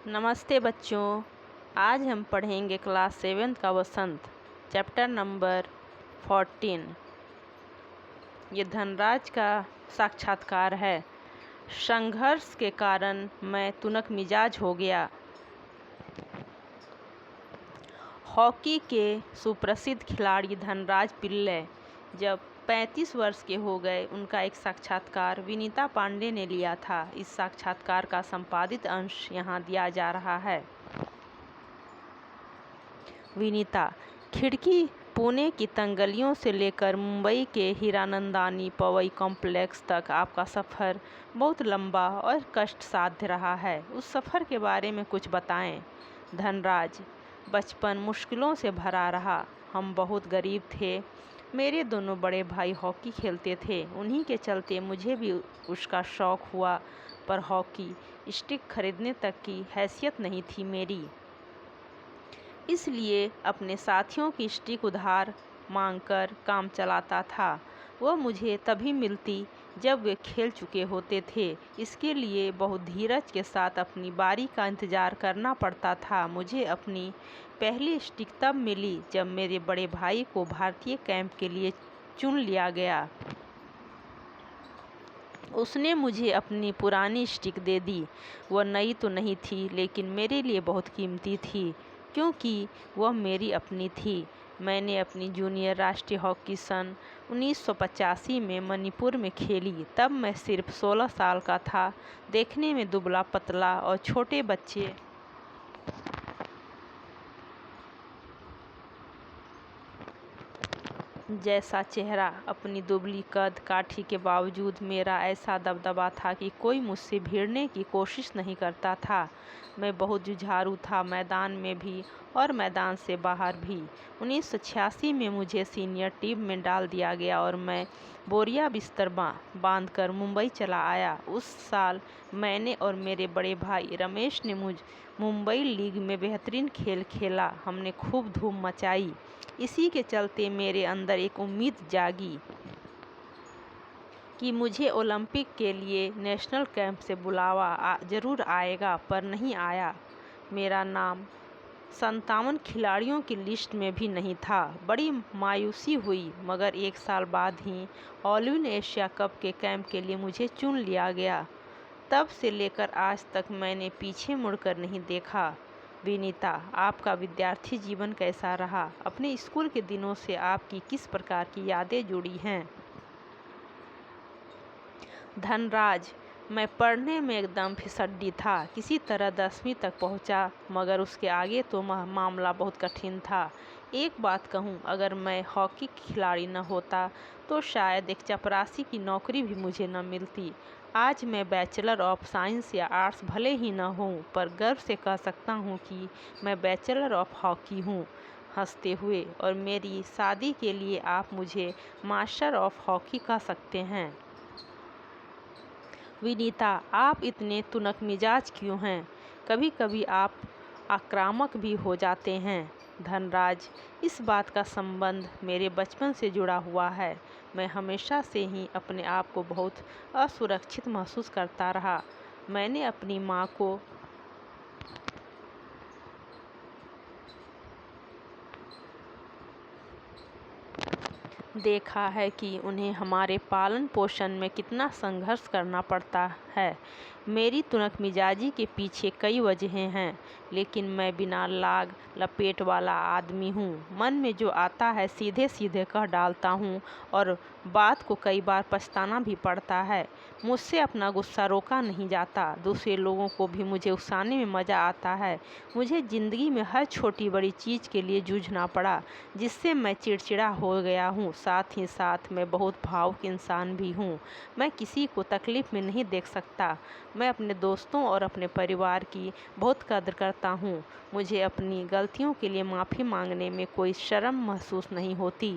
नमस्ते बच्चों। आज हम पढ़ेंगे क्लास 7 का वसंत, चैप्टर नंबर 14। ये धनराज का साक्षात्कार है। संघर्ष के कारण मैं तुनक मिजाज हो गया। हॉकी के सुप्रसिद्ध खिलाड़ी धनराज पिल्लै जब 35 वर्ष के हो गए, उनका एक साक्षात्कार विनीता पांडे ने लिया था। इस साक्षात्कार का संपादित अंश यहाँ दिया जा रहा है। विनीता, खिड़की पुणे की तंगलियों से लेकर मुंबई के हीरानंदानी पवई कॉम्प्लेक्स तक आपका सफ़र बहुत लंबा और कष्टसाध्य रहा है। उस सफ़र के बारे में कुछ बताएं। धनराज, बचपन मुश्किलों से भरा रहा। हम बहुत गरीब थे। मेरे दोनों बड़े भाई हॉकी खेलते थे, उन्हीं के चलते मुझे भी उसका शौक़ हुआ, पर हॉकी स्टिक खरीदने तक की हैसियत नहीं थी मेरी। इसलिए अपने साथियों की स्टिक उधार मांगकर काम चलाता था। वह मुझे तभी मिलती जब वे खेल चुके होते थे। इसके लिए बहुत धीरज के साथ अपनी बारी का इंतज़ार करना पड़ता था। मुझे अपनी पहली स्टिक तब मिली जब मेरे बड़े भाई को भारतीय कैंप के लिए चुन लिया गया। उसने मुझे अपनी पुरानी स्टिक दे दी। वह नई तो नहीं थी, लेकिन मेरे लिए बहुत कीमती थी, क्योंकि वह मेरी अपनी थी। मैंने अपनी जूनियर राष्ट्रीय हॉकी सन 1985 में मणिपुर में खेली। तब मैं सिर्फ 16 साल का था। देखने में दुबला पतला और छोटे बच्चे जैसा चेहरा, अपनी दुबली कद काठी के बावजूद मेरा ऐसा दबदबा था कि कोई मुझसे भिड़ने की कोशिश नहीं करता था। मैं बहुत जुझारू था, मैदान में भी और मैदान से बाहर भी। 1986 में मुझे सीनियर टीम में डाल दिया गया और मैं बोरिया बिस्तर बांधकर मुंबई चला आया। उस साल मैंने और मेरे बड़े भाई रमेश ने मुंबई लीग में बेहतरीन खेल खेला। हमने खूब धूम मचाई। इसी के चलते मेरे अंदर एक उम्मीद जागी कि मुझे ओलंपिक के लिए नेशनल कैंप से बुलावा ज़रूर आएगा, पर नहीं आया। मेरा नाम 57 खिलाड़ियों की लिस्ट में भी नहीं था। बड़ी मायूसी हुई, मगर एक साल बाद ही ऑल इन एशिया कप के कैंप के लिए मुझे चुन लिया गया। तब से लेकर आज तक मैंने पीछे मुड़कर नहीं देखा। विनीता, आपका विद्यार्थी जीवन कैसा रहा? अपने स्कूल के दिनों से आपकी किस प्रकार की यादें जुड़ी हैं? धनराज, मैं पढ़ने में एकदम फिसड्डी था। किसी तरह 10वीं तक पहुंचा, मगर उसके आगे तो मामला बहुत कठिन था। एक बात कहूं, अगर मैं हॉकी खिलाड़ी न होता तो शायद एक चपरासी की नौकरी भी मुझे न मिलती। आज मैं बैचलर ऑफ साइंस या आर्ट्स भले ही न हूं, पर गर्व से कह सकता हूं कि मैं बैचलर ऑफ हॉकी हूं। हंसते हुए, और मेरी शादी के लिए आप मुझे मास्टर ऑफ हॉकी कह सकते हैं। विनीता, आप इतने तुनक मिजाज क्यों हैं? कभी कभी आप आक्रामक भी हो जाते हैं। धनराज, इस बात का संबंध मेरे बचपन से जुड़ा हुआ है। मैं हमेशा से ही अपने आप को बहुत असुरक्षित महसूस करता रहा। मैंने अपनी माँ को देखा है कि उन्हें हमारे पालन पोषण में कितना संघर्ष करना पड़ता है। मेरी तुनक मिजाजी के पीछे कई वजहें हैं, लेकिन मैं बिना लाग लपेट वाला आदमी हूँ। मन में जो आता है सीधे सीधे कह डालता हूँ, और बात को कई बार पछताना भी पड़ता है। मुझसे अपना गुस्सा रोका नहीं जाता। दूसरे लोगों को भी मुझे उकसाने में मज़ा आता है। मुझे ज़िंदगी में हर छोटी बड़ी चीज़ के लिए जूझना पड़ा, जिससे मैं चिड़चिड़ा हो गया हूँ। साथ ही साथ मैं बहुत भावुक इंसान भी हूँ। मैं किसी को तकलीफ़ में नहीं देख सकता। मैं अपने दोस्तों और अपने परिवार की बहुत कदर करता हूँ। मुझे अपनी गलतियों के लिए माफ़ी मांगने में कोई शर्म महसूस नहीं होती।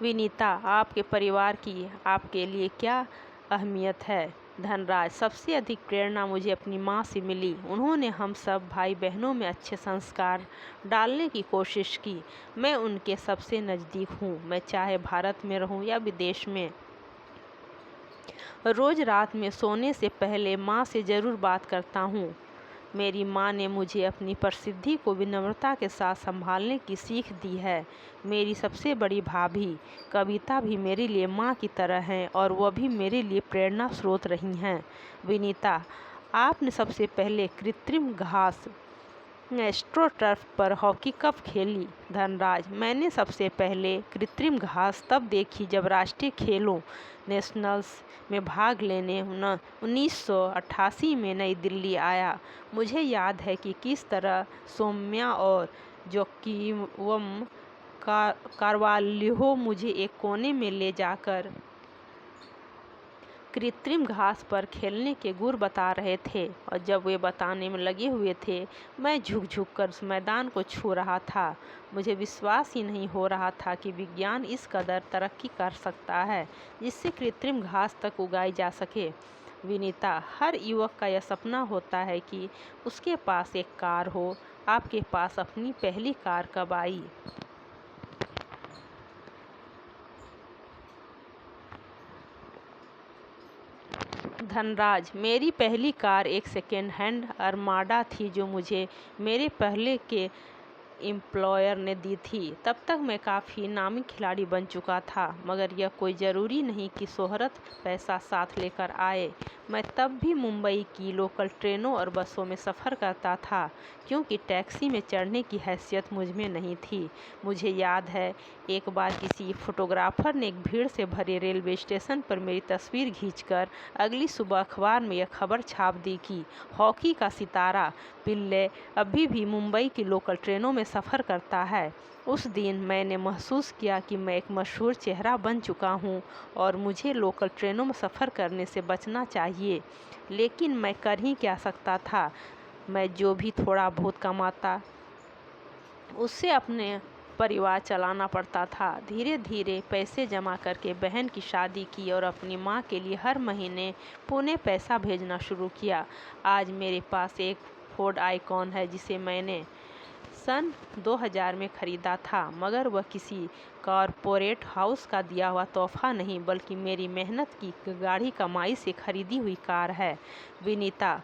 विनीता, आपके परिवार की आपके लिए क्या अहमियत है? धनराज, सबसे अधिक प्रेरणा मुझे अपनी माँ से मिली। उन्होंने हम सब भाई बहनों में अच्छे संस्कार डालने की कोशिश की। मैं उनके सबसे नज़दीक हूँ। मैं चाहे भारत में रहूँ या विदेश में, रोज़ रात में सोने से पहले माँ से ज़रूर बात करता हूँ। मेरी माँ ने मुझे अपनी प्रसिद्धि को विनम्रता के साथ संभालने की सीख दी है। मेरी सबसे बड़ी भाभी कविता भी मेरे लिए माँ की तरह हैं और वह भी मेरे लिए प्रेरणा स्रोत रही हैं। विनीता, आपने सबसे पहले कृत्रिम घास एस्ट्रोटर्फ पर हॉकी कब खेली? धनराज, मैंने सबसे पहले कृत्रिम घास तब देखी जब राष्ट्रीय खेलों नेशनल्स में भाग लेने 1988 में नई दिल्ली आया। मुझे याद है कि किस तरह सौम्या और जोकीवम कार्वाल्हो मुझे एक कोने में ले जाकर कृत्रिम घास पर खेलने के गुर बता रहे थे और जब वे बताने में लगे हुए थे, मैं झुक झुक कर उस मैदान को छू रहा था। मुझे विश्वास ही नहीं हो रहा था कि विज्ञान इस कदर तरक्की कर सकता है जिससे कृत्रिम घास तक उगाई जा सके। विनीता, हर युवक का यह सपना होता है कि उसके पास एक कार हो। आपके पास अपनी पहली कार कब आई? धनराज, मेरी पहली कार एक सेकेंड हैंड अरमाडा थी जो मुझे मेरे पहले के एम्प्लॉयर ने दी थी। तब तक मैं काफ़ी नामी खिलाड़ी बन चुका था, मगर यह कोई ज़रूरी नहीं कि शोहरत पैसा साथ लेकर आए। मैं तब भी मुंबई की लोकल ट्रेनों और बसों में सफ़र करता था क्योंकि टैक्सी में चढ़ने की हैसियत मुझ में नहीं थी। मुझे याद है एक बार किसी फोटोग्राफर ने एक भीड़ से भरे रेलवे स्टेशन पर मेरी तस्वीर खींचकर अगली सुबह अखबार में यह खबर छाप दी कि हॉकी का सितारा पिल्ले अभी भी मुंबई की लोकल ट्रेनों में सफ़र करता है। उस दिन मैंने महसूस किया कि मैं एक मशहूर चेहरा बन चुका हूँ और मुझे लोकल ट्रेनों में सफ़र करने से बचना चाहिए। लेकिन मैं कर ही क्या सकता था। मैं जो भी थोड़ा बहुत कमाता उससे अपने परिवार चलाना पड़ता था। धीरे धीरे पैसे जमा करके बहन की शादी की और अपनी माँ के लिए हर महीने पुणे पैसा भेजना शुरू किया। आज मेरे पास एक फोर्ड आइकॉन है जिसे मैंने सन 2000 में ख़रीदा था, मगर वह किसी कॉरपोरेट हाउस का दिया हुआ तोहफा नहीं बल्कि मेरी मेहनत की गाढ़ी कमाई से खरीदी हुई कार है। विनीता,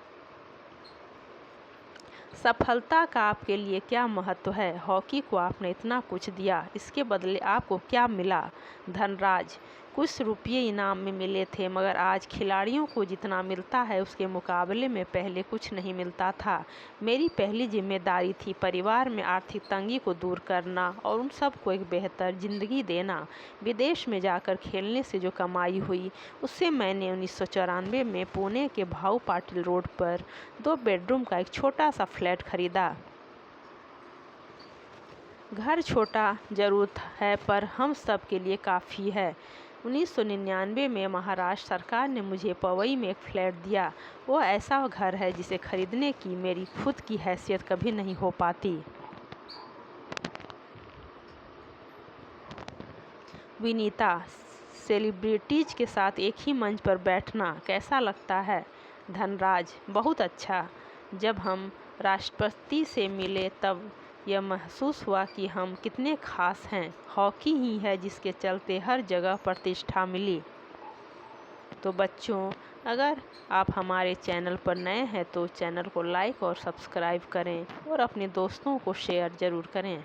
सफलता का आपके लिए क्या महत्व है? हॉकी को आपने इतना कुछ दिया, इसके बदले आपको क्या मिला? धनराज, कुछ रुपये इनाम में मिले थे, मगर आज खिलाड़ियों को जितना मिलता है उसके मुकाबले में पहले कुछ नहीं मिलता था। मेरी पहली जिम्मेदारी थी परिवार में आर्थिक तंगी को दूर करना और उन सबको एक बेहतर ज़िंदगी देना। विदेश में जाकर खेलने से जो कमाई हुई उससे मैंने 1994 में पुणे के भाऊ पाटिल रोड पर 2 बेडरूम का एक छोटा सा फ्लैट खरीदा। घर छोटा जरूर है पर हम सब के लिए काफ़ी है। 1999 में महाराष्ट्र सरकार ने मुझे पवई में एक फ्लैट दिया। वो ऐसा घर है जिसे खरीदने की मेरी खुद की हैसियत कभी नहीं हो पाती। विनीता, सेलिब्रिटीज के साथ एक ही मंच पर बैठना कैसा लगता है? धनराज, बहुत अच्छा। जब हम राष्ट्रपति से मिले तब यह महसूस हुआ कि हम कितने खास हैं। हॉकी ही है जिसके चलते हर जगह प्रतिष्ठा मिली। तो बच्चों, अगर आप हमारे चैनल पर नए हैं तो चैनल को लाइक और सब्सक्राइब करें और अपने दोस्तों को शेयर ज़रूर करें।